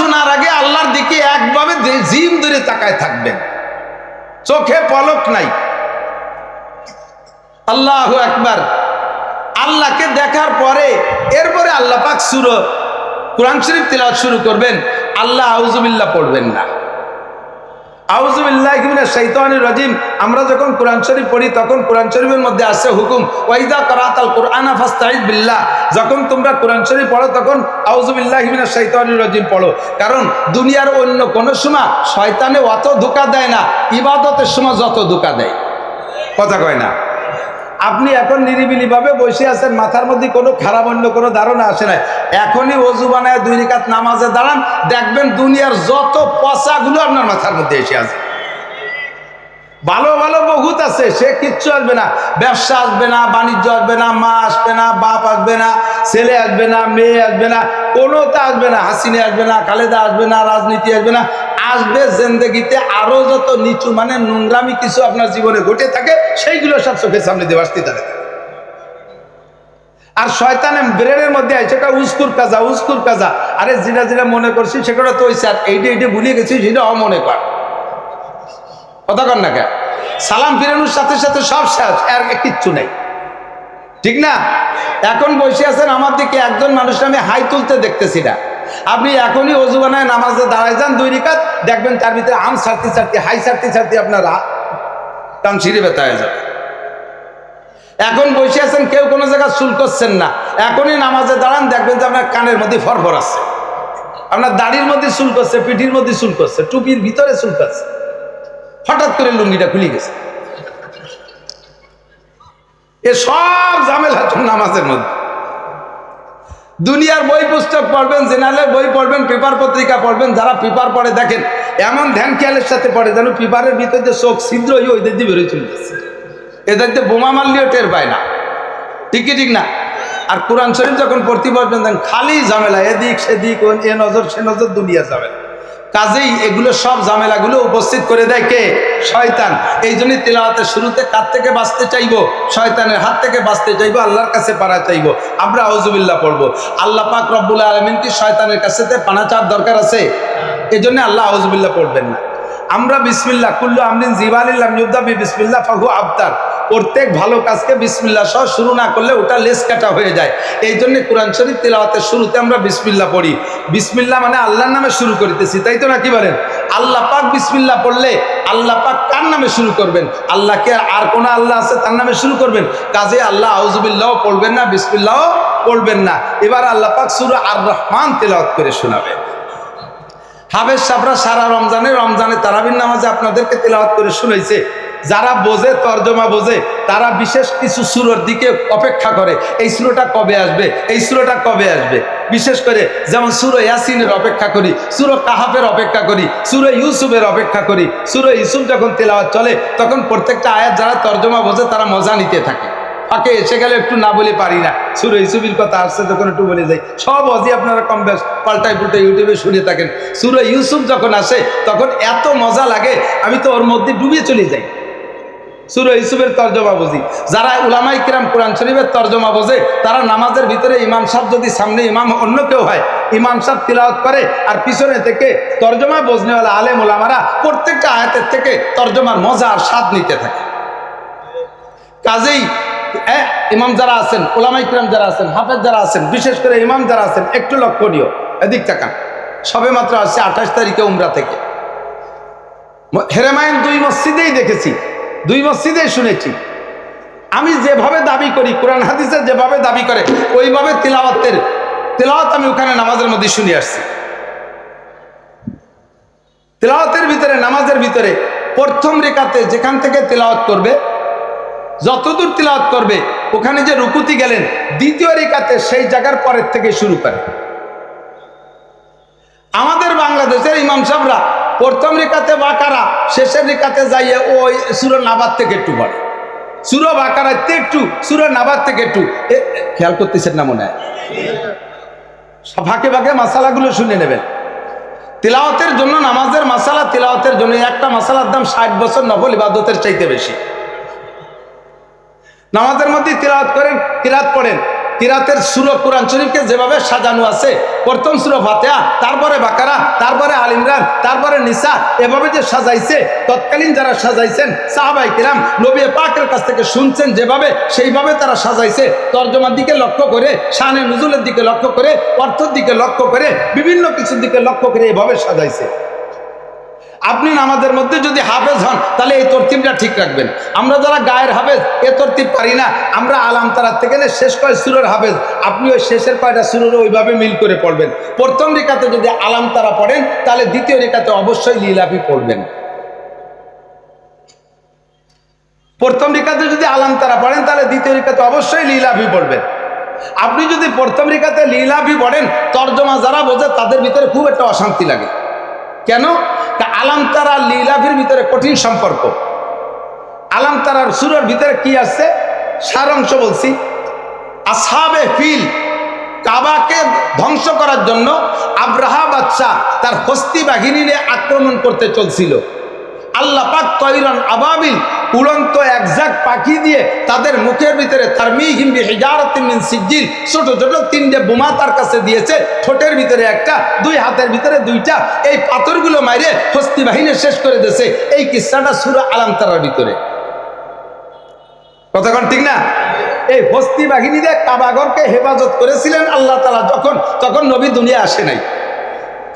শোনার আগে আল্লাহর দিকে একভাবে জিম ধরে তাকায় থাকবেন, চোখে পলক নাই। আল্লাহু আকবার। আল্লাহকে দেখার পরে এরপরে আল্লাহ পাক সূরা কোরআন শরীফ তিলাওয়াত শুরু করবেন। আল্লাহ আউযুবিল্লাহ পড়বেন না। আউযুবিল্লাহি মিনাশ শাইতানির রাজিম। আমরা যখন কোরআন শরীফ পড়ি তখন কোরআন শরীফের মধ্যে আছে হুকুম ওয়াইদা কারাতাল কুরআনা ফাস্তাইজ বিল্লাহ। যখন তোমরা কোরআন শরীফ পড়ো তখন আউযুবিল্লাহি মিনাশ শাইতানির রাজিম পড়ো। কারণ দুনিয়ার অন্য কোনো সময় শয়তানে অত ধোঁকা দেয় না, ইবাদতের সময় যত ধোঁকা দেয়। কথা কয় না? আপনি এখন নিরিবিলি ভাবে বসে আছেন, মাথার মধ্যে কোনো খারাপ অন্য কোনো ধারণা আসে না, এখনই ওযু বানায় 2 রাকাত নামাজে দাঁড়ান, দেখবেন দুনিয়ার যত পচাগুলো আপনার মাথার মধ্যে এসে আছে। ভালো ভালো বহুত আছে, সে কিচ্ছু আসবে না, ব্যবসা আসবে না, বাণিজ্য আসবে না, মা আসবে না, বাপ আসবে না, ছেলে আসবে না, মেয়ে আসবে না, কোনোটা আসবে না, হাসিনা আসবে না, খালেদা আসবে না, রাজনীতি আসবে না। আসবে জিন্দেগিতে আরো যত নিচু মানে নোংরামি কিছু আপনার জীবনে ঘটে থাকে সেইগুলো সব চোখের সামনে দিয়ে আসতে থাকে। আর শয়তানের ব্রেনের মধ্যে সেটা উস্কুর কাজা উস্কুর কাজা, আরে যেটা যেটা মনে করছি সেটা তো ওই স্যার এইটা ভুলিয়ে গেছি সেটা অমনে কর। কথা কর না কেন? সালাম ফিরানোর সাথে সাথে সব শেষ, আর কিচ্ছু নেই, ঠিক না? এখন বসে আছেন আমার দিকে একজন মানুষ আমি হাই তুলতে দেখতেছি না। আপনি এখনই ওযু বানায় নামাজে দাঁড়ায় যান 2 রাকাত, দেখবেন তার ভিতরে আম ছাড়তে ছাড়তে হাই ছাড়তে ছাড়তে আপনার কান ছিঁড়ে ব্যথা হয়ে যাবে। এখন বসে আছেন কেউ কোনো জায়গায় চুল করছেন না, এখনই নামাজে দাঁড়ান, দেখবেন যে আপনার কানের মধ্যে ফরফর আছে, আপনার দাড়ির মধ্যে চুল করছে, পিঠির মধ্যে চুল করছে, টুপির ভিতরে চুল করছে, হঠাৎ করে লুঙ্গিটা খুলে গেছে। এ সব ঝামেলা নামাজের মধ্যে। দুনিয়ার বই পুস্তক পড়বেন, জেনারেলের বই পড়বেন, পেপার পত্রিকা পড়বেন, যারা পেপার পড়ে দেখেন এমন ধ্যান খেয়ালের সাথে পড়ে যেন পেপারের ভিতরে যে চোখ ছিদ্র হয়ে ওইদের দিয়ে বেরোয় চলে যাচ্ছে, এদের দিয়ে বোমা মারলেও টের পায় না, ঠিকই ঠিক না? আর কোরআন শরীফ যখন পড়তে পারবেন দেখেন খালি ঝামেলা, এদিক সেদিক, এ নজর সে নজর, দুনিয়া ঝামেলা। কাজেই এগুলো সব ঝামেলাগুলো উপস্থিত করে দেয় কে? শয়তান। এই জন্যই তিলাওয়াতের শুরুতে কার থেকে বাঁচতে চাইবো? শয়তানের হাত থেকে বাঁচতে চাইবো, আল্লাহর কাছে পানা চাইবো। আমরা আউযুবিল্লাহ পড়বো। আল্লাহ পাক রব্বুল আলামিন কি শয়তানের কাছে পানা চাওয়ার দরকার আছে? এই জন্য আল্লাহ আউযুবিল্লাহ পড়বেন না। আমরা বিসমিল্লাহ কুল্লু আমরিন জিবালিল্লাহ ইউবদা বিসমিল্লাহ ফাহু আবতার, প্রত্যেক ভালো কাজকে বিসমিল্লাহ সহ শুরু না করলে ওটা লেস কাটা হয়ে যায়। এই জন্য কোরআন শরীফ তিলাওয়াতের শুরুতে আমরা বিসমিল্লাহ পড়ি। বিসমিল্লাহ মানে আল্লাহর নামে শুরু করিতেছি, তাই তো নাকি বলেন? আল্লাহ পাক বিসমিল্লাহ পড়লে আল্লাহ পাক কার নামে শুরু করবেন? আল্লাহকে আর কোন আল্লাহ আছে তার নামে শুরু করবেন। কাজে আল্লাহ আউযুবিল্লাহ পড়বেন না, বিসমিল্লাহ পড়বেন না। এবার আল্লাহ পাক সূরা আর রহমান তিলাওয়াত করে শোনাবেন। হাফেজ সাহেবরা সারা রমজানে তারাবির নামাজে আপনাদেরকে তিলাওয়াত করে শুনাইছে। যারা বোঝে, তর্জমা বোঝে, তারা বিশেষ কিছু সূরার দিকে অপেক্ষা করে, এই সূরাটা কবে আসবে, এই সূরাটা কবে আসবে। বিশেষ করে যেমন সূরা ইয়াসিনের অপেক্ষা করি, সূরা কাহাফের অপেক্ষা করি, সূরা ইউসুফের অপেক্ষা করি। সূরা ইউসুফ যখন তেলাওয়াত চলে তখন প্রত্যেকটা আয়াত যারা তর্জমা বোঝে তারা মজা নিতে থাকে। ফাঁকে এসে গেলে একটু না বলে পারি না, সূরা ইউসুফের কথা আসছে তখন একটু বলে যাই। সব অজি আপনারা কম বেশ পাল্টায় পুল্টায় ইউটিউবে শুনে থাকেন। সূরা ইউসুফ যখন আসে তখন এত মজা লাগে, আমি তো ওর মধ্যে ডুবে চলে যাই। সূরা ইউসুফের তর্জমা বুঝি। যারা উলামায়ে কিরাম কোরআন শরীফের তর্জমা বোঝে তারা নামাজের ভিতরে ইমাম সাহেব যদি সামনে ইমাম অন্য কেউ হয়, ইমাম সাহেব তিলাওয়াত করে আর পিছনে থেকে তর্জমা বোঝনেওয়ালা আলেম উলামারা প্রত্যেকটা আয়াতের থেকে তর্জমার মজা আর স্বাদ নিতে থাকে। কাজেই ইমাম যারা আছেন, উলামায়ে কিরাম যারা আছেন, হাফেজ যারা আছেন, বিশেষ করে ইমাম যারা আছেন একটু লক্ষণীয়, এদিক তাকান। সবে মাত্র আসছে 28 তারিখে উমরা থেকে। হেরেমাইন 2 মসজিদেই দেখেছি, 2 মসজিদেই শুনেছি। আমি যেভাবে দাবি করি, কোরআন হাদিসে যেভাবে দাবি করে ওইভাবে তিলাওয়াত আমি ওখানে নামাজের মধ্যে শুনে আসছি। তিলাওয়াতের ভিতরে, নামাজের ভিতরে প্রথম রেখাতে যেখান থেকে তিলাওয়াত করবে, যতদূর তিলাওয়াত করবে ওখানে যে রুকুতি গেলেন দ্বিতীয় রেখাতে সেই জায়গার পরের থেকে শুরু করে। আমাদের বাংলাদেশের ইমাম সাহেবরা প্রথম রেখাতে বাকারা, শেষের রেখাতে যাইয়ে ওই সূরা নাবাত থেকে একটু পড়ে, সূরা বাকারাতে একটু, সূরা নাবাত থেকে একটু। খেয়াল করতেছেন না মনে হয়? ফাঁকে ফাঁকে মাসালাগুলো শুনে নেবেন। তিলাওয়াতের জন্য নামাজের মাসালা, তিলাওয়াতের জন্য একটা মাসালার দাম 60 বছর নফল ইবাদতের চাইতে বেশি। নামাজের মধ্যে তিলাওয়াত করেন, কিরাত পড়েন, কিরাতের সূরা কোরআন শরীফকে যেভাবে সাজানো আছে, প্রথম সূরা ফাতিহা, তারপরে বাকারা, তারপরে আল ইমরান, তারপরে নিসা, এভাবে যে সাজাইছে, তৎকালীন যারা সাজাইছেন সাহাবায়ে কিরাম নবী পাকের কাছ থেকে শুনছেন যেভাবে, সেইভাবে তারা সাজাইছে। তরজমার দিকে লক্ষ্য করে, শানে নুজুলের দিকে লক্ষ্য করে, অর্থের দিকে লক্ষ্য করে, বিভিন্ন কিছুর দিকে লক্ষ্য করে এভাবে সাজাইছে। আপনি নামাজের মধ্যে যদি হাফেজ হন তাহলে এই তরতিবটা ঠিক রাখবেন। আমরা যারা গায়ের হাফেজ এ তরতিব পারি না, আমরা আলাম তারার থেকে শেষ কয় সূরার হাফেজ, আপনি ওই শেষের কয়টা সূরার ওইভাবে মিল করে পড়বেন। প্রথম রিকাতে যদি আলাম তারা পড়েন তাহলে দ্বিতীয় রিকাতে অবশ্যই লিলাফি পড়বেন। প্রথম রিকাতে যদি আলাম তারা পড়েন তাহলে দ্বিতীয় রিকাতে অবশ্যই লিলাফি পড়বেন। আপনি যদি প্রথম রিকাতে লিলাফি পড়েন, তরজমা যারা বোঝে তাদের ভিতরে খুব একটা অশান্তি লাগে। কেন? আলাম তারা লিলাফির ভিতরে কঠিন সম্পর্ক। আলাম তারার সূরার ভিতরে কি আছে সারাংশ বলছি। আসহাবে ফিল কাবাকে ধ্বংস করার জন্য আব্রাহা বাদশা তার হস্তি বাহিনী নিয়ে আক্রমণ করতে চলছিল। আল্লাহ পাক তয়রান আবাবিল উড়ন্ত একজাক পাখি দিয়ে তাদের মুখের ভিতরে তারমিহিম বিহিজারাতিন মিন সিজিল ছোট ছোট তিনটে বোমা তার কাছে দিয়েছে, ঠোঁটের ভিতরে একটা, দুই হাতের ভিতরে দুইটা, এই পাথরগুলো মাইরে হস্তি বাহিনী শেষ করে দিয়েছে। এই কিসসাটা সূরা আলাম তারার ভিতরে। কথাক্ষণ ঠিক না? এই হস্তি বাহিনী দিয়ে কাবাগরকে হেফাজত করেছিলেন আল্লাহ তাআলা তখন নবী দুনিয়া আসে নাই।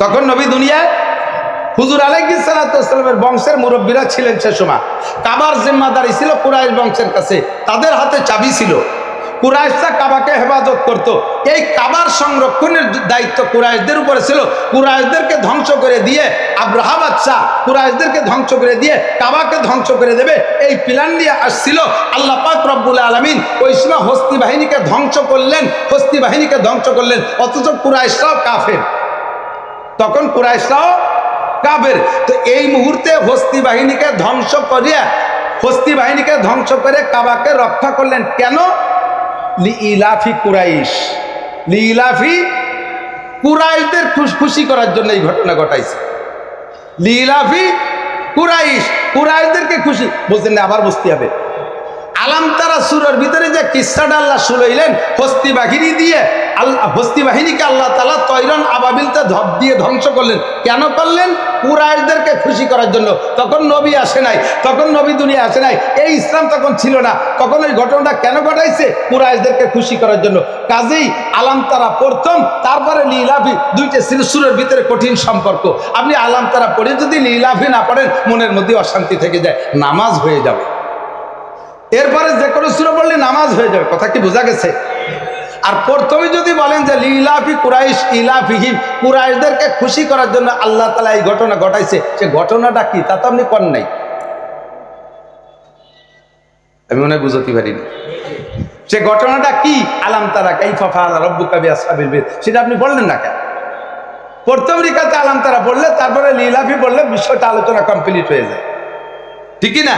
তখন নবী দুনিয়ায় হুজুর আলাইহিস সালাতু ওয়াস সালামের বংশের মুরব্বীরা ছিলেন সে সময়। কাবার জিম্মাদারি ছিল কুরাইশ বংশের কাছে, তাদের হাতে চাবি ছিল। কুরাইশরা কাবাকে হেফাজত করত। এই কাবার সংরক্ষণের দায়িত্ব কুরাইশদের উপরে ছিল। কুরাইশদেরকে ধ্বংস করে দিয়ে আব্রাহা বাদশাহ কুরাইশদেরকে ধ্বংস করে দিয়ে কাবাকে ধ্বংস করে দেবে, এই প্ল্যান নিয়ে আসছিল। আল্লাহ পাক রব্বুল আলামিন ওই সময় হস্তি বাহিনীকে ধ্বংস করলেন, অথচ কুরাইশরাও কাফের। তখন কুরাইশরাও কাফের। তো এই মুহূর্তে হস্তি বাহিনীকে ধ্বংস করে কাবাকে রক্ষা করলেন। কেন? লিইলাফি কুরাইশ, লিইলাফি কুরাইশদের খুশি করার জন্য এই ঘটনা ঘটাইছে। লিইলাফি কুরাইশ, কুরাইশদেরকে খুশি বলছেন না, আবার বুঝতে হবে। আলাম তারা সূরার ভিতরে যে কিসসাটা আল্লাহ শুনাইলেন, হস্তি বাহিনীকে আল্লাহ তাআলা তয়রান আবাবিলতে ধপ দিয়ে ধ্বংস করলেন। কেন করলেন? কুরাইশদেরকে খুশি করার জন্য। তখন নবী আসে নাই, তখন নবী দুনিয়া আসে নাই, এই ইসলাম তখন ছিল না। তখন ওই ঘটনাটা কেন ঘটাইছে? কুরাইশদেরকে খুশি করার জন্য। কাজেই আলাম তারা প্রথম, তারপরে লিলাফি, দুইটা সূরার ভিতরে কঠিন সম্পর্ক। আপনি আলাম তারা পড়ে যদি লিলাফি না পড়েন, মনের মধ্যে অশান্তি থেকে যায়, নামাজ হয়ে যাবে। এরপরে যে কোনো সূরা পড়লে নামাজ হয়ে যাবে। কথা কি বোঝা গেছে? আর প্রথমে যদি বলেন যে লিলাফি কুরাইশ ইলাফিহিম, কুরাইশদেরকে খুশি করার জন্য আল্লাহ তাআলা এই ঘটনা ঘটাইছে, সে ঘটনাটা কি তা তো আপনি করেন নাই। আমি মনে হয় বুঝতে পারিনি সে ঘটনাটা কি। আলাম তারা কাইফা ফাআলা রাব্বুকা বিআসহাবিল ফিল, সেটা আপনি বললেন না কেন? প্রথম রিকাতে আলাম তারা বললে, তারপরে লিলাফি বললে বিষয়টা আলোচনা কমপ্লিট হয়ে যায়, ঠিক না?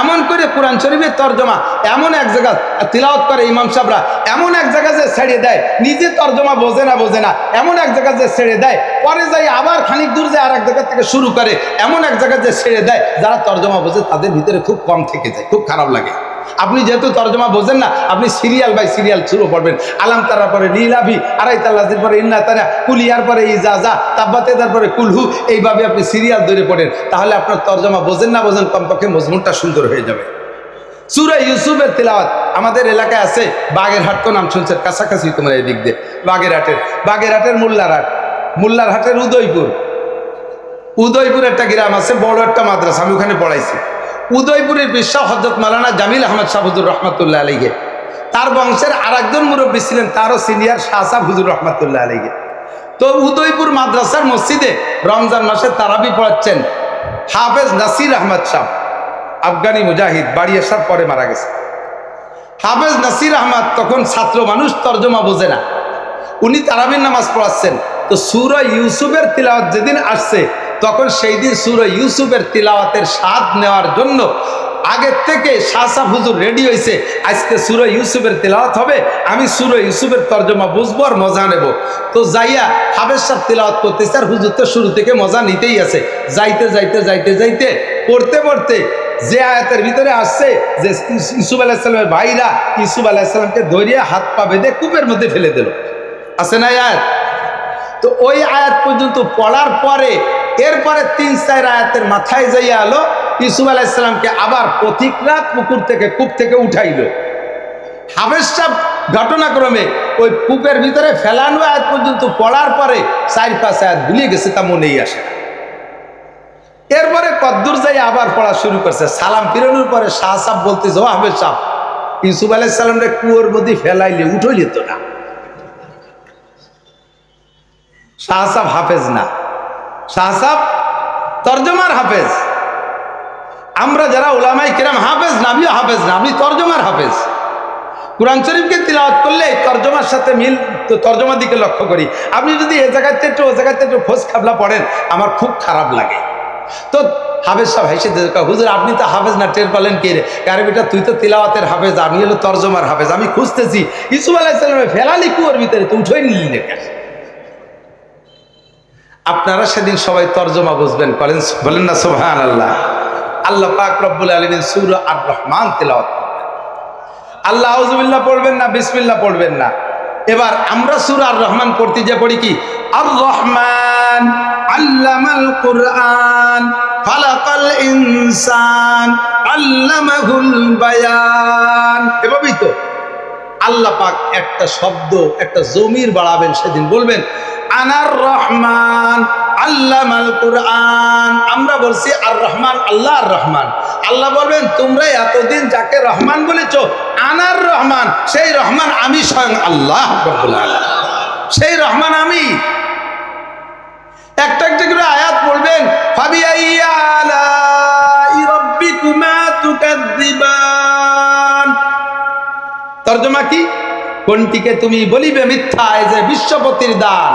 এমন করে কোরআন শরীফের তরজমা এমন এক জায়গা তিলাওয়াত করে ইমাম সাহেবরা, এমন এক জায়গা যে ছেড়ে দেয়, নিজে তরজমা বোঝে না, এমন এক জায়গা যে ছেড়ে দেয়, পরে যাই আবার খানিক দূর যায় আর এক জায়গা থেকে শুরু করে, এমন এক জায়গা যে ছেড়ে দেয়, যারা তরজমা বোঝে তাদের ভিতরে খুব কম থেকে যায়, খুব খারাপ লাগে। আপনি যেহেতু তরজমা বোঝেন না, আপনি সিরিয়াল বাই সিরিয়াল শুরু করবেন। আলাম তারার পরে লিলাফি, আরাইতাল্লাহির পরে ইন্না তারা, কুলিয়ার পরে ইজাজা, তাব্বাতেদার পরে কুলহু, এইভাবে আপনি সিরিয়াল ধরে পড়েন, তাহলে আপনার তরজমা বোঝেন না বোঝেন, কমপক্ষে মজমুনটা সুন্দর হয়ে যাবে। সূরা ইউসুফের তিলাওয়াত আমাদের এলাকায় আছে, বাগেরহাট তো নাম শুনছেন, কাছাকাছি তোমরা এই দিক দিয়ে। বাগেরহাটের মোল্লারহাটের উদয়পুর একটা গ্রাম আছে, বড় একটা মাদ্রাসা, আমি ওখানে পড়াইছি। উদয়পুরের বিশ্ব হযরত মাওলানা জামিল আহমদ শাহ হুজুর রহমাতুল্লাহ আলাইহি, তার বংশের আরেকজন মুরব্বী ছিলেন, তারও সিনিয়র শাহ সাহেব হুজুর রহমাতুল্লাহ আলাইহি। তো উদয়পুর মাদ্রাসার মসজিদে রমজান মাসে তারাবি পড়াচ্ছেন হাফেজ নাসির আহমদ শাহ, আফগানি মুজাহিদ, বাড়ি আসার পরে মারা গেছে। হাফেজ নাসির আহমদ তখন ছাত্র মানুষ, তরজমা বোঝে না, উনি তারাবির নামাজ পড়াচ্ছেন। তো সূরা ইউসুফের তিলাওয়াত যেদিন আসছে, তখন সেই দিন সূরা ইউসুফের তিলাওয়াতের স্বাদ নেওয়ার জন্য আগের থেকে শাহ সাহেব হুজুর রেডি হয়েছে, আজকে সূরা ইউসুফের তিলাওয়াত হবে, আমি সূরা ইউসুফের তরজমা বুঝবো আর মজা নেব। তো যাইয়া হাফেজ সাহেব তিলাওয়াত করতেছে, আর হুজুর তো শুরু থেকে মজা নিতেই আছে। যাইতে পড়তে যে আয়াতের ভিতরে আসছে যে ইউসুফ আলাইহিস সালামের ভাইরা ইউসুফ আলাইহিস সালামকে ধরিয়ে হাত পা বেঁধে কূপের মধ্যে ফেলে দিল, আছে না আয়াত? তো ওই আয়াত পর্যন্ত পড়ার পরে এরপরে 3-4 আয়াতের মাথায় যাইয়া আলো ইউসুফ আলাইহিস সালামকে আবার পথিকরা পুকুর থেকে কূপ থেকে উঠাইল। হাফেজ সাহেব ঘটনাক্রমে ওই কূপের ভিতরে ফেলানো আয়াত পর্যন্ত পড়ার পরে 4-5 আয়াত ভুলিয়ে গেছে, তা মনেই আসে। এরপরে কদ্দুর যাই আবার পড়া শুরু করছে। সালাম ফিরানোর পরে শাহ সাহেব বলতেছে, ও হাফেজ সাহেব, ইউসুফ আলাইহিস সালামরে কুয়োর মধ্যে ফেলাইলে উঠইলে তো না। শাহ সাহেব হাফেজ না, শাহ সাহেব তর্জমার হাফেজ। আমরা যারা উলামায়ে কিরাম হাফেজ না, আমিও হাফেজ না, আমি তর্জমার হাফেজ। কুরআন শরীফকে তিলাওয়াত করলে তর্জমার সাথে মিল, তো তর্জমার দিকে লক্ষ্য করি। আপনি যদি এ জায়গাতে একটু ও জায়গাতে একটু খোঁজ খাবলা পড়েন, আমার খুব খারাপ লাগে। তো হাফেজ সাহেব হেসে হুজুর আপনি তো হাফেজ না, টের পেলেন কে রে? আরে বেটা তুই তো তিলাওয়াতের হাফেজ, আমি হলো তর্জমার হাফেজ। আমি খুঁজতেছি ইউসুফ আলাইহিস সালামের ফেলালি কুয়োর ভিতরে, তো উঠেই নিলি না কেন? আপনারা সেদিন সবাই তর্জমা বুঝবেন, বলেন না সুবহানাল্লাহ। আল্লাহ পাক রব্বুল আলামিন সূরা আর রহমান তেলাওয়াত করবেন। আল্লাহ আউযুবিল্লাহ পড়বেন না, বিসমিল্লাহ পড়বেন না। এবার আমরা সূরা আর রহমান পড়তে যে পড়ি কি, আর রহমান আল্লামাল কুরআন খালাকাল ইনসান আল্লামাহুল বায়ান, এভাবেই তো আল্লাহ পাক একটা শব্দ, একটা জমির বাড়াবেন, সেদিন বলবেন আনার রহমান আল্লামাল কুরআন। আমরা বলছি আর রহমান, আল্লাহ আর রহমান। আল্লাহ বলবেন তোমরা এতদিন যাকে রহমান বলেছো, আনার রহমান, সেই রহমান আমি স্বয়ং আল্লাহ রাব্বুল আলামিন, সেই রহমান আমি। একটা একটা করে আয়াত পড়বেন, ফাবিআইয়ি আলাই রাব্বিকুমা তুকাযযিবান। তরজমা কি? কোনটিকে তুমি বলিবে মিথ্যা, এই যে বিশ্বপতির দান।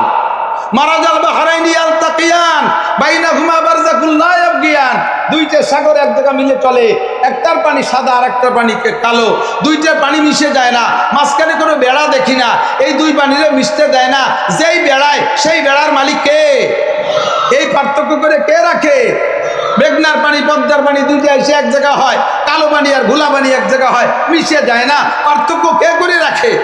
মারাজাল বাহরাইনি ইয়ালতাকিয়ান বাইনাহুমা বারযাকুল লা ইয়াবগিয়ান। দুইটা সাগর এক জায়গা মিলে চলে, একটার পানি সাদা আর একটার পানি কালো, দুইটার পানি মিশে যায় না, মাঝখানে কোনো বেড়া দেখি না, এই দুই পানিরে মিশতে দেয় না। যেই বেড়ায় সেই বেড়ার মালিক কে? এই পার্থক্য করে কে রাখে? মেঘনার পানি পদ্মার পানি দুইটা এসে এক জায়গা হয়, কালো পানি আর ঘোলা পানি এক জায়গা হয়, মিশে যায় না। পার্থক্য কে করে রাখে?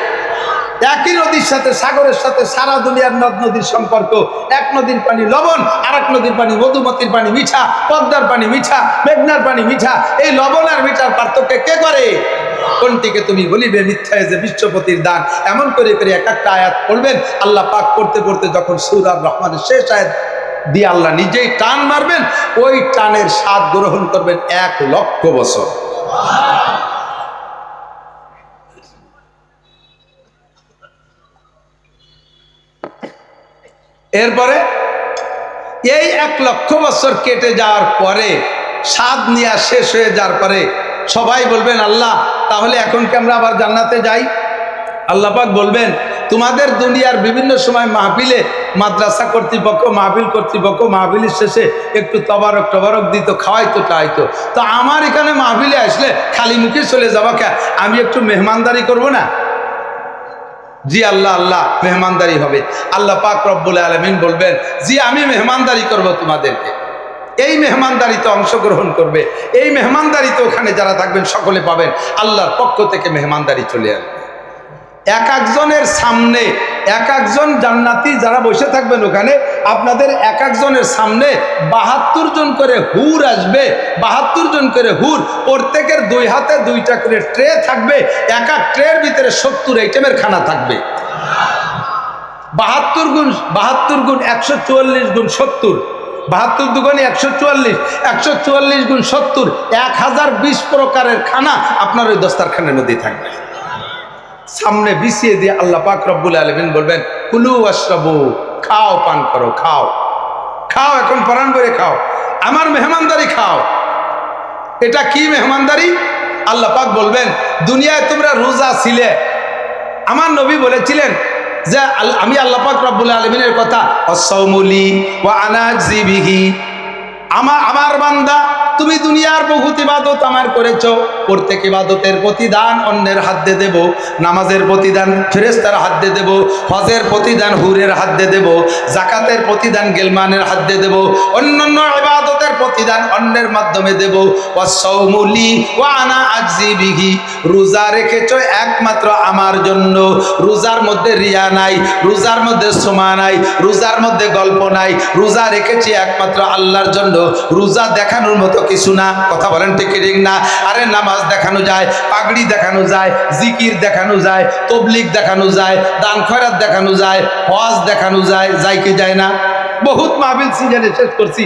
একই নদীর সাথে, সাগরের সাথে সারা দুনিয়ার নদ নদীর সম্পর্ক। এক নদীর পানি লবণ, আর এক নদীর পানি মধুমতির পানি মিঠা, পদ্মার পানি মিঠা, মেঘনার পানি মিঠা। এই লবণ আর মিঠার পার্থক্য কে করে? কোনটিকে তুমি বলিবে মিথ্যা, যে বিশ্বপতির দান। এমন করে করে এক একটা আয়াত পড়বেন। আল্লাহ পাক পড়তে পড়তে যখন সূরা আর রহমানের শেষ আয়াত দিয়ে আল্লাহ নিজেই টান মারবেন, ওই টানের স্বাদ গ্রহণ করবেন 1,00,000 বছর। এরপরে এই 1,00,000 বছর কেটে যাওয়ার পরে, স্বাদ নিয়ে শেষ হয়ে যাওয়ার পরে সবাই বলবেন আল্লাহ তাহলে এখন কি আমরা আবার জান্নাতে যাই? আল্লাহ পাক বলবেন তোমাদের দুনিয়ার বিভিন্ন সময় মাহফিলে মাদ্রাসা কর্তৃপক্ষ, মাহফিল কর্তৃপক্ষ মাহফিলের শেষে একটু তবারক টবারক দিত, খাওয়াইতো টাইতো। তো আমার এখানে মাহফিলে আসলে খালি মুখে চলে যাবা কে? আমি একটু মেহমানদারি করব না? জি আল্লাহ, আল্লাহ মেহমানদারি হবে। আল্লাহ পাক রব্বুল আলামিন বলবেন জি আমি মেহমানদারি করব তোমাদেরকে। এই মেহমানদারিতে অংশগ্রহণ করবে, এই মেহমানদারিতে ওখানে যারা থাকবেন সকলে পাবেন আল্লাহর পক্ষ থেকে মেহমানদারি চলে আসবে। এক একজনের সামনে এক একজন জান্নাতি যারা বসে থাকবেন ওখানে, আপনাদের এক একজনের সামনে 72 জন করে হুর আসবে। 72 জন করে হুর, প্রত্যেকের 2 হাতে 2টা করে ট্রে থাকবে। এক এক ট্রের ভিতরে 70 আইটেমের খানা থাকবে। 72 গুণ 144 গুণ 70, 72 দুগুণে 144, 144 গুণ 70, 1020 প্রকারের খানা আপনার ওই দস্তারখানের মধ্যেই থাকবে। সামনে বিছিয়ে দিয়ে আল্লাহ পাক রব্বুল আলামিন বলবেন কুলু ওয়াশরাবু, খাও পান করো, খাও খাও, এখন পরাণ করে খাও, আমার মেহমানদারি খাও। এটা কি মেহমানদারি? আল্লাহ পাক বলবেন দুনিয়ায় তোমরা রোজা ছিলে, আমার নবী বলেছিলেন যে আমি আল্লাহ পাক রব্বুল আলামিনের কথা, আস-সাওমুলি ওয়া আনা আজজি বিহি, আমার বান্দা তুমি দুনিয়ার বহুত ইবাদত আমার করেছো, প্রত্যেক ইবাদতের প্রতিদান অন্যের হাত দিয়ে দেব, নামাজের প্রতিদান ফেরেশতার হাত দিয়ে দেব, হজের প্রতিদান হুরের হাত দিয়ে দেব, জাকাতের প্রতিদান গেলমানের হাত দিয়ে দেব, অন্যান্য ইবাদতের প্রতিদান অন্যের মাধ্যমে দেব। ওয়াসসাউমুলি ওয়া আনা আজজি বিহি, রোজা রেখেছো একমাত্র আমার জন্য। রোজার মধ্যে রিয়া নাই, রোজার মধ্যে সোমা নাই, রোজার মধ্যে গল্প নাই, রোজা রেখেছি একমাত্র আল্লাহর জন্য। রোজা দেখানোর মতো কিছু না, কথা বলেন ঠিক ঠিক না? আরে নামাজ দেখানো যায়, পাগড়ি দেখানো যায়, জিকির দেখানো যায়, তবলিগ দেখানো যায়, দান খয়রাত দেখানো যায়, হজ দেখানো যায়, যায় কি যায় না? বহুত মাহফিল সিজনে শেষ করছি,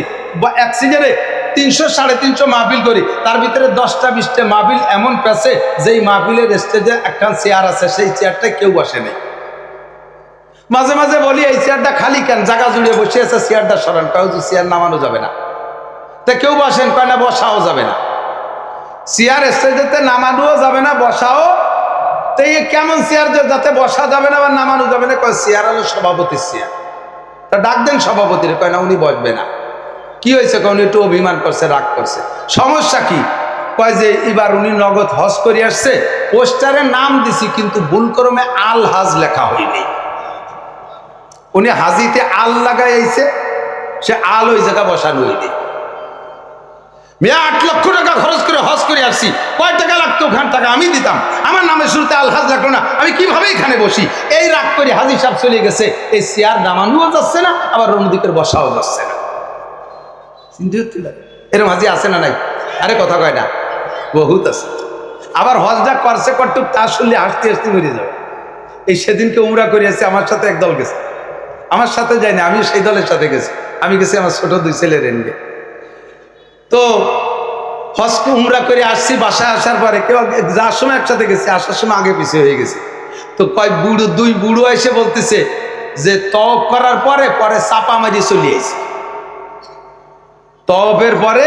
এক সিজনে 300-350 মাহফিল করি, তার ভিতরে 10টা-20টা মাহফিল এমন পেছে যেই মাহফিলের স্টেজে একটা চেয়ার আছে, সেই চেয়ারটায় কেউ বসে নেই। মাঝে মাঝে বলি এই চেয়ারটা খালি কেন, জায়গা জুড়ে বসে আছে, চেয়ারটা সরান। কয় হুজুর চেয়ার নামানো যাবে না। তা কেউ বসেন, কয় না বসাও যাবে না। চেয়ার স্টেজেতে নামানোও যাবে না, বসাও। তো এই কেমন চেয়ার যাতে বসা যাবে না বা নামানো যাবে না? কয় চেয়ার হলো সভাপতির চেয়ার। তা ডাক দেন সভাপতির, কয় না উনি বসবে না। কি হয়েছে? কয় উনি একটু অভিমান করছে, রাগ করছে। সমস্যা কি? কয় যে এবার উনি নগদ হজ করে আসছে, পোস্টারে নাম দিছি কিন্তু ভুলক্রমে আল হাজ লেখা হয়নি। উনি হাজিতে আল লাগাই আইছে, সে আল ওই জায়গা বসানো হয়নি। 8 লক্ষ টাকা খরচ করে হজ করে আসছি, কয় টাকা লাগতো? ওখান টাকা আমি দিতাম, আমার নামের শুরুতে আলহাজ লাগলো না, আমি কিভাবে এখানে বসি? এই রাগ করে হাজি সাহেব চলে গেছে। এই চেয়ার নামানোও যাচ্ছে না, আবার অন্যদিকের বসাও যাচ্ছে না। এরকম হাজি আছে না নাই? আরে কথা কয় না, বহুত আছে। আবার হজটা করছে কটুক, তা শুনলে হাসতে হাসতে বেরিয়ে যাবে। এই সেদিনকে উমরা করিয়েছে, আমার সাথে এক দল গেছে, আমার সাথে যায়নি, আমি সেই দলের সাথে গেছি। আমি গেছি আমার ছোট 2 ছেলের এনগে। তো হজকে উমরা করে আসছি, বাসায় আসার পরে কেউ যাওয়ার সময় একসাথে গেছি, আসার সময় আগে পিছিয়ে হয়ে গেছে। তো কয় বুড়ো 2 বুড়ো এসে বলতেছে যে তওয়াব করার পরে পরে চাপা মারি চলে আইছে, তওয়াবের পরে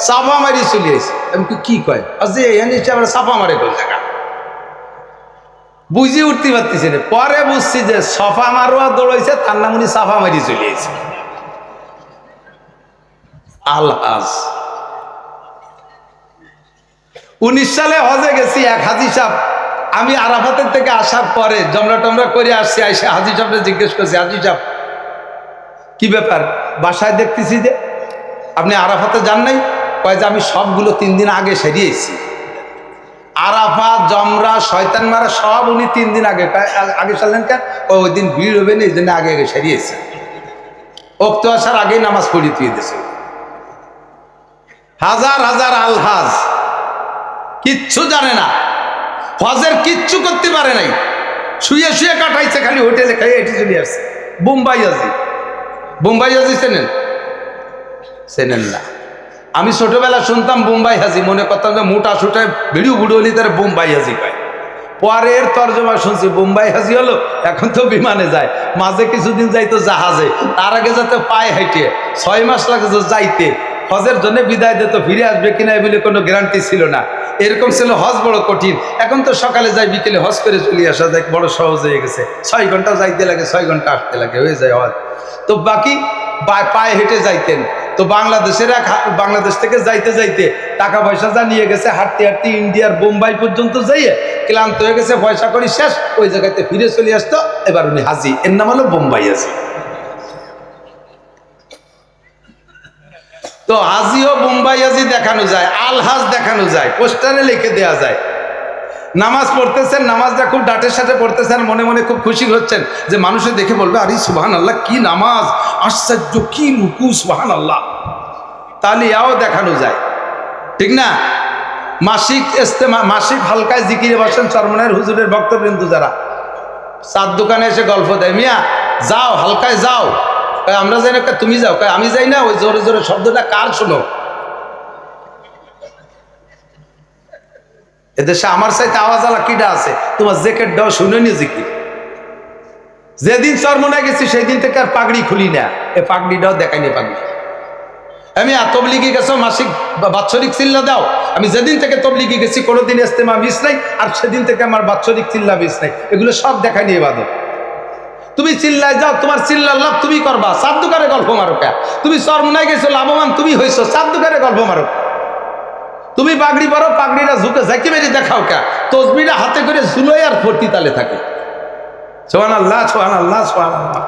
চাপা মারি চলে আইছে। আমি কি কয়? আজকে এখানে আবার চাপা মারে কোন জায়গা বুঝে উঠতে পারতেছি না। পরে বুঝছি যে সফা মারোয়া দৌড়াইছে, তার নাম উনি চাপা মারি চলে আইছে। আলহাজ 19 সালে হজে গেছি, এক হাজি সাহেব, আমি আরাফাতের থেকে আসার পরে জমরা টমরা করে আসছি, আইসা হাজি সাহেবকে জিজ্ঞেস করছি, হাজি সাহেব কি ব্যাপার? বাসায় দেখতেছি যে আপনি আরাফাতে যান নাই। কয় যে আমি সবগুলো 3 দিন আগে সেরিয়েছি, আরাফাত, জমরা, শয়তান মারা সব উনি 3 দিন আগে। আগে সারলেন কেন? ওই দিন ভিড় হবে না, এই জন্য আগে আগে সেরিয়েছে। ওক্ত আসার আগেই নামাজ পড়িয়ে দিয়ে দিয়েছে। হাজার হাজার আলহাজ কিচ্ছু জানে না, হজের কিচ্ছু করতে পারে নাই, শুয়ে শুয়ে কাটাইছে, খালি হোটেলে খাইয়ে এটি চলে আসছে। বোম্বাই হাজি, বোম্বাই হাজি চেনেন? চেনেন না? আমি ছোটবেলা শুনতাম বোম্বাই হাজি, মনে করতাম যে মোটা সুটায় ভিডিও বুড়ো হলি তার বোম্বাই হাজি কয়। পরের তর্জমা শুনছি বোম্বাই হাজি হলো এখন তো বিমানে যায়, মাঝে কিছুদিন যাইতো জাহাজে, তার আগে যাতে পায়ে হেঁটে 6 মাস লাগে যাইতে। হজের জন্য বিদায় দিত, ফিরে আসবে কিনা বলে কোনো গ্যারান্টি ছিল না। এরকম ছিল হজ বড় কঠিন। এখন তো সকালে যাই, বিকেলে হজ করে চলে আসা যায়, বড় সহজ হয়ে গেছে। 6 ঘন্টা যাইতে লাগে, 6 ঘন্টা আসতে লাগে, হয়ে যায় হজ। তো বাকি পায়ে হেঁটে যাইতেন। তো বাংলাদেশেরা বাংলাদেশ থেকে যাইতে যাইতে টাকা পয়সা যা নিয়ে গেছে, হাঁটতে হাঁটতে ইন্ডিয়ার বোম্বাই পর্যন্ত যাইয়ে ক্লান্ত হয়ে গেছে, পয়সা করি শেষ, ওই জায়গাতে ফিরে চলে আসতো। এবার উনি হাজি, এর নাম হলো বোম্বাই হাজি। তো হাজিও বোম্বাই হাজি দেখানো যায়, আলহাজ দেখানো যায়, পোস্টারে লিখে দেওয়া যায়। নামাজ পড়তেছেন, নামাজটা খুব ডাটের সাথে পড়তেছেন, মনে মনে খুব খুশি হচ্ছেন যে মানুষে দেখে বলবে আরে সুবহানাল্লাহ, কি নামাজ, আশ্চর্য, কি রুকু, সুবহানাল্লাহ। তাহলে এও দেখানো যায়, ঠিক না? মাসিক ইস্তেমা, মাসিক হালকায় জিকিরে বসেন চরমনের হুজুরের ভক্তবৃন্দ যারা, চার দোকানে এসে গল্প দেয়, মিয়া যাও হালকায় যাও। আমরা যাই না, তুমি যাও। আমি যাই না, ওই জোরে জোরে শব্দটা কার শোনো? এদেশে আমার চাইতে আওয়াজ আলা কিডা আছে? তোমার জ্যাকেট দাও, শুনে নি জিকির। যেদিন চরমনায় গেছি সেই দিন থেকে আর পাগড়ি খুলি না, এ পাগড়িটাও দেখাইনি। পাগড়ি আমি তবলিগে গেছো, মাসিক বাৎসরিক চিল্লা দাও। আমি যেদিন থেকে তবলিগে গেছি কোনোদিন ইস্তেমা মিস নাই, আর সেদিন থেকে আমার বাৎসরিক চিল্লা মিস নাই। এগুলো সব দেখাইনি ইবাদত। তুমি চিল্লায় যাও, তোমার চিল্লার লাভ তুমি করবা, চার দোকানে গল্প মারো কে? তুমি চরমনায় গেছো, লাভবান তুমি হয়েছো, চার দোকানে গল্প মারো। তুমি পাগড়ি পরো, পাগড়িটা ঝুঁকে ঝাঁকি মেরে দেখাও কে, তসবিটা হাতে করে ঝুলোয় আর ফর্তি তালে থাকে। সুবহানাল্লাহ, সুবহানাল্লাহ, সুবহানাল্লাহ।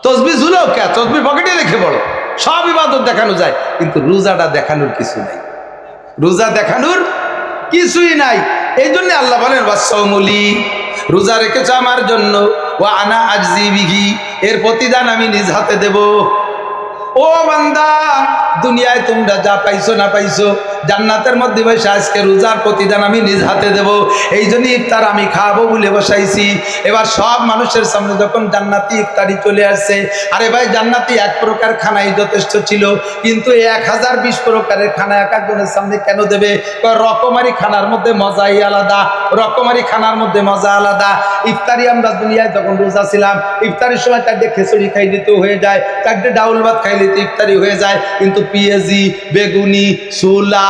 তসবি ঝুলো কে, তসবি পকেটে রেখে বলো। সব ইবাদত দেখানো যায়, কিন্তু রোজাটা দেখানোর কিছু নাই। রোজা দেখানোর কিছুই নাই। এই জন্য আল্লাহ বলেন ওয়াসসাউমুলি, রোজা রেখেছ আমার জন্য, ওয়া আনা আজজি বিহি, এর প্রতিদান আমি নিজ হাতে দেব। ও বান্দা, দুনিয়ায় তোমরা যা পাইছো না পাইছো, জান্নাতের মধ্যে বসে আজকে রোজার প্রতিদান আমি নিজ হাতে দেব। এই জন্য ইফতার আমি খাবো বলে বসাইছি। এবার সব মানুষের সামনে যখন জান্নাতি ইফতারি চলে আসছে, আরে ভাই জান্নাতি এক প্রকার খানাই যথেষ্ট ছিল, কিন্তু 1020 প্রকারের খানা এক একজনের সামনে কেন দেবে? রকমারি খানার মধ্যে মজাই আলাদা, রকমারি খানার মধ্যে মজা আলাদা। ইফতারি আমরা দুনিয়ায় যখন রোজা ছিলাম, ইফতারির সময় 4টে খিচুড়ি খাই দিতে হয়ে যায়, 4টে ডাউল ভাত খাইলে তো ইফতারি হয়ে যায়। কিন্তু পেঁয়াজি, বেগুনি, ছোলা,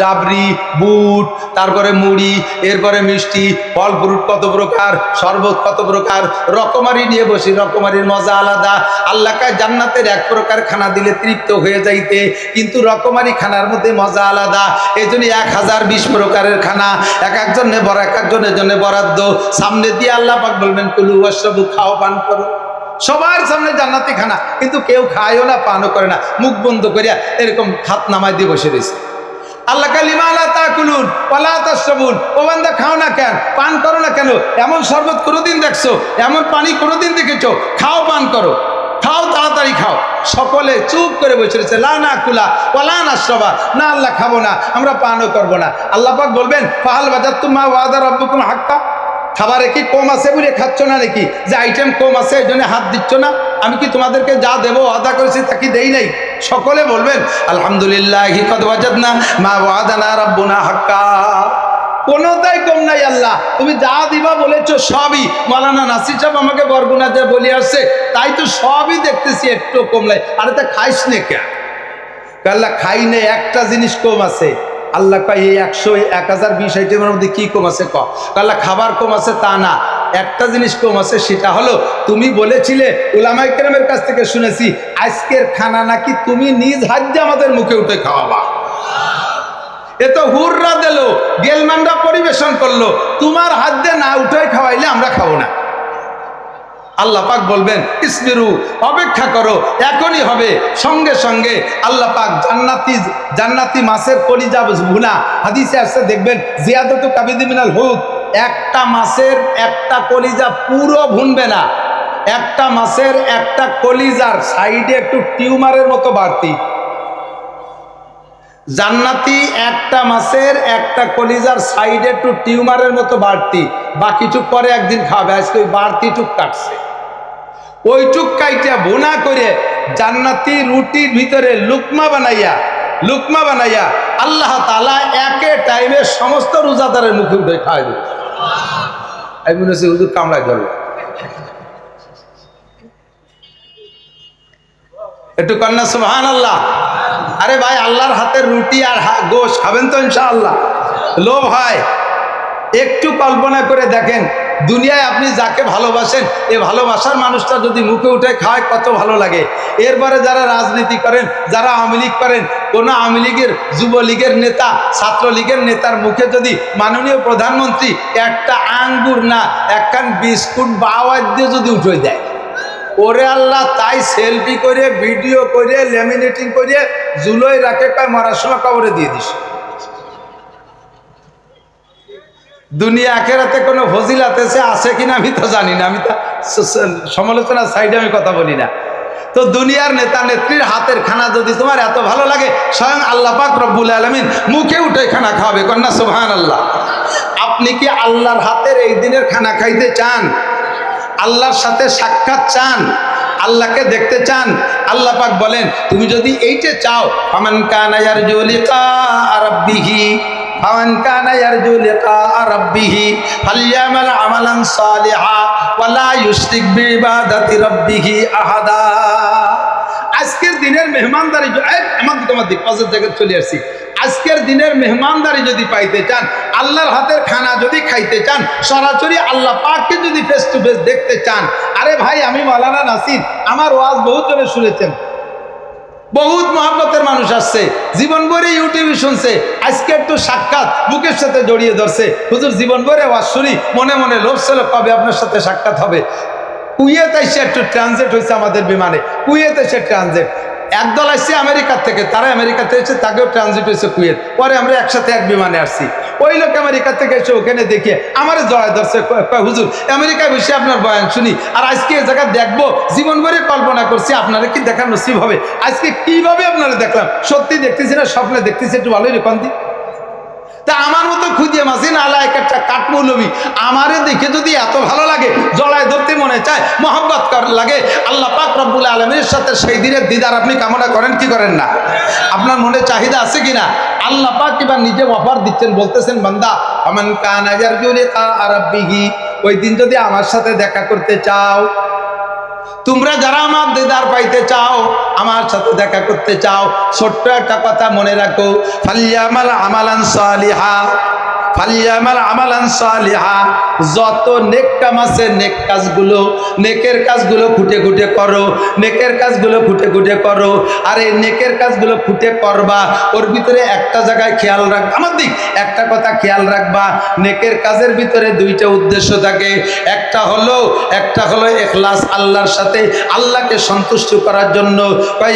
রাবড়ি, বুট, তারপরে মুড়ি, এরপরে মিষ্টি, ফল ফ্রুট কত প্রকার, শরবত কত প্রকার, রকমারি নিয়ে বসি, রকমারির মজা আলাদা। আল্লাহকে জান্নাতের এক প্রকার খানা দিলে তৃপ্ত হয়ে যাইতে, কিন্তু রকমারি খানার মধ্যে মজা আলাদা। এই জন্য 1020 প্রকারের খানা এক একজনের জন্য বরাদ্দ। সামনে দিয়ে আল্লাহ পাক বলবেন কুলু ওয়াশরাবু, খাও পান করো। সবার সামনে জান্নাতি খানা, কিন্তু কেউ খায়ও না, পানও করে না, মুখ বন্ধ করিয়া এরকম হাত নামায় দিয়ে বসে রয়েছে। আল্লাহ কালিমা লা তাকুলুন ওয়ালা তাশরাবুন, ও বান্দা খাও না কেন, পান করো না কেন? এমন শরবত কোনোদিন দেখছো? এমন পানি কোনোদিন দেখেছো? খাও, পান করো, খাও, তাড়াতাড়ি খাও। সকলে চুপ করে বসে রয়েছে। লা নাকুলা ওয়ালা নাশরাবা, না আল্লাহ খাবো না, আমরা পানও করবো না। আল্লাহ পাক বলবেন ফাহাল ওয়াজাদতুম মা ওয়াদা রাব্বুকুম হাক্কা, খাবারে কি কম আছে বলে খাচ্ছ না নাকি? যে আইটেম কম আছে এই জন্য হাত দিচ্ছ না? আমি কি তোমাদেরকে যা দেবো আদা করেছি তা কি দেই নাই? সকলে বলবেন আলহামদুলিল্লাহি কদ ওয়াজাদনা মা ওয়াদানা রাব্বুনা হাক্কা। কোনোটাই কম নাই আল্লাহ, তুমি যা দিবা বলেছো সবই। মাওলানা নাসির সাহেব আমাকে বরগুনা যা বলে আসছে, তাই তো সবই দেখতেছি, একটু কম নাই। আরে তা খাইস নে কে? আল্লাহ খাই নে, একটা জিনিস কম আছে। আল্লাহ কয় এই 1020 আইটেমের মধ্যে কি কম আছে? আল্লাহ খাবার কম আছে তা না, একটা জিনিস কম আছে, সেটা হলো তুমি বলেছিলে, উলামায়ে কেরামের কাছ থেকে শুনেছি, আজকের খানা নাকি তুমি নিজ হাত দিয়ে আমাদের মুখে উঠে খাওয়াবা। এ তো হুররা দিল, গেলমানরা পরিবেশন করলো, তোমার হাত দিয়ে না উঠে খাওয়াইলে আমরা খাবো না। আল্লাহ পাক বলবেন ইসবিরু, অপেক্ষা করো, এখনই হবে। সঙ্গে সঙ্গে আল্লাহ পাক জান্নাতি মাছের কলিজা ভুনা, হাদিসে আসছে দেখবেন জিয়াদাতু কাবিদি মিনাল হুদ, একটা মাছের একটা কলিজা পুরো ভুনবে না, একটা মাছের একটা কলিজার সাইডে একটু টিউমারের মতো বাড়তি। জান্নাতি একটা মাছের একটা কলিজার সাইডে একটু টিউমারের মতো বাড়তি, বাকিটুক পরে একদিন খাবে, আজকে ওই বাড়তিটুক কাটছে। ওইটুক কাইটা ভুনা করে জান্নাতি রুটির ভিতরে লুকমা বানাইয়া আল্লাহ তাআলা একে টাইমে সমস্ত রোজাদারের মুখে উঠে খাওয়াই দেবে। আমি মনে হচ্ছে হুজুর কামড়ায় ধরল, একটু কন্যা সুবহানাল্লাহ। আরে ভাই, আল্লাহর হাতের রুটি আর গোশ খাবেন তো ইনশাআল্লাহ? লোভ হয়? একটু কল্পনা করে দেখেন, দুনিয়ায় আপনি যাকে ভালোবাসেন, এই ভালোবাসার মানুষটা যদি মুখে উঠে খায় কত ভালো লাগে। এরপরে যারা রাজনীতি করেন, যারা আওয়ামী লীগ করেন, কোনো আওয়ামী লীগের, যুবলীগের নেতা, ছাত্রলীগের নেতার মুখে যদি মাননীয় প্রধানমন্ত্রী একটা আঙ্গুর না একখান বিস্কুট বা আওয়াজ দিয়ে যদি উঠে দেয়, ওরে আল্লাহ, তাই সেলফি করে, ভিডিও করে, ল্যামিনেটিং করে জুলোয় রাখে, কয় মরার সময় কবরে দিয়ে দিস। দুনিয়া আখেরাতে কোনো ফজিলাত আছে কিনা আমি তো জানি না, আমি তো সমালোচনার সাইডে আমি কথা বলি না। তো দুনিয়ার নেতা নেত্রীর হাতের খানা যদি তোমার এত ভালো লাগে, স্বয়ং আল্লাহ পাক রব্বুল আলামিন মুখে উঠে খানা খাওয়াবে। কন্যা সুবহানাল্লাহ। আপনি কি আল্লাহর হাতের এই দিনের খানা খাইতে চান? আল্লাহর সাথে সাক্ষাৎ চান? আল্লাহকে দেখতে চান? আল্লাহ পাক বলেন তুমি যদি এইটা চাও, ফামান কানা ইয়ারজু লিকা রাব্বিহি ফামান কানা ইয়ারজু লিকা রাব্বিহি ফালইয়ামাল আমালান সালিহা ওয়া লা ইউশরিক বিইবাদাতি রাব্বিহি আহাদা। আজকের দিনের মেহমানদারি, আমার দিক পাশের জায়গায় চলে আসছি। আজকের দিনের মেহমানদারি যদি পাইতে চান, আল্লাহর হাতের খানা যদি খাইতে চান, সরাসরি আল্লাহ পাককে যদি ফেস টু ফেস দেখতে চান, আরে ভাই, আমি মাওলানা নাসির, আমার ওয়াজ বহুত জনে শুনেছেন, বহুত মহব্বতের মানুষ আসছে, জীবন ভরে ইউটিউবে শুনছে, আজকে একটু সাক্ষাৎ বুকের সাথে জড়িয়ে ধরছে, হুজুর জীবন ভরে আওয়াজ শুনি, মনে মনে লোভ ছিল কবে আপনার সাথে সাক্ষাৎ হবে। কুয়েত এসে একটু ট্রানজিট হয়েছে আমাদের বিমানে, কুয়েত এসে ট্রানজিট, একদল আসছে আমেরিকার থেকে, তারা আমেরিকাতে এসে তাকেও ট্রানজিট হয়েছে কুয়েত, পরে আমরা একসাথে এক বিমানে আসছি। ওই লোক আমেরিকা থেকে এসে ওখানে দেখে আমার জড়ায় ধরছে, হুজুর আমেরিকায় বসে আপনার বয়ান শুনি, আর আজকে এই জায়গা দেখবো, জীবন ভরে কল্পনা করছি আপনারা কি দেখার নসিব হবে, আজকে কিভাবে আপনারা দেখলাম, সত্যি দেখতেছি না স্বপ্নে দেখতেছি, একটু ভালোই রেখন দি। তা আমার মতো খুঁজে মাসি না আলা একটা কাঠমৌলবী আমারে দেখে যদি এত ভালো লাগে, জড়ায় ধরতে মনে চায়, মহব্বত লাগে, আল্লাহ পাক রব্বুল আলামিনের সাথে সেই দিনের দিদার আপনি কামনা করেন কি করেন না? আপনার মনে চাহিদা আছে কিনা? আল্লাহ পাক এবার নিজে অফার দিচ্ছেন, বলতেছেন বান্দা আমান কানা ইয়ারজু লিকা রাব্বিহি, ওই দিন যদি আমার সাথে দেখা করতে চাও, তোমরা যারা আমার দিদার পাইতে চাও, আমার সাথে দেখা করতে চাও, ছোট্ট একটা কথা মনে রাখো, ফালিয়ামাল আমালান সালিহা, ফালিয়ামাল আমালান সালিহা, যত নেক কাম আছে নেক কাজগুলো, নেকের কাজগুলো খুঁটে খুঁটে করো, নেকের কাজগুলো খুঁটে খুঁটে করো। আর এই নেকের কাজগুলো খুঁটে করবা, ওর ভিতরে একটা জায়গায় খেয়াল রাখবা, আমার দিক একটা কথা খেয়াল রাখবা, নেকের কাজের ভিতরে দুইটা উদ্দেশ্য থাকে, একটা হলো ইখলাস, আল্লাহর সাথে আল্লাহকে সন্তুষ্ট করার জন্য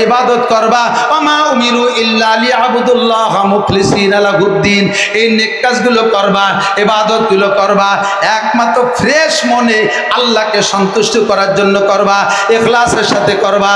ইবাদত করবা, ওমা উমিরু ইল্লা লিয়াবুদুল্লাহ মুখলিসিনা লাহুদ্দিন, এই নেক কাজগুলো করবা, ইবাদতগুলো করবা একমাত্র ফ্রেশ মনে আল্লাহকে সন্তুষ্ট করার জন্য করবা, ইখলাসের সাথে করবা।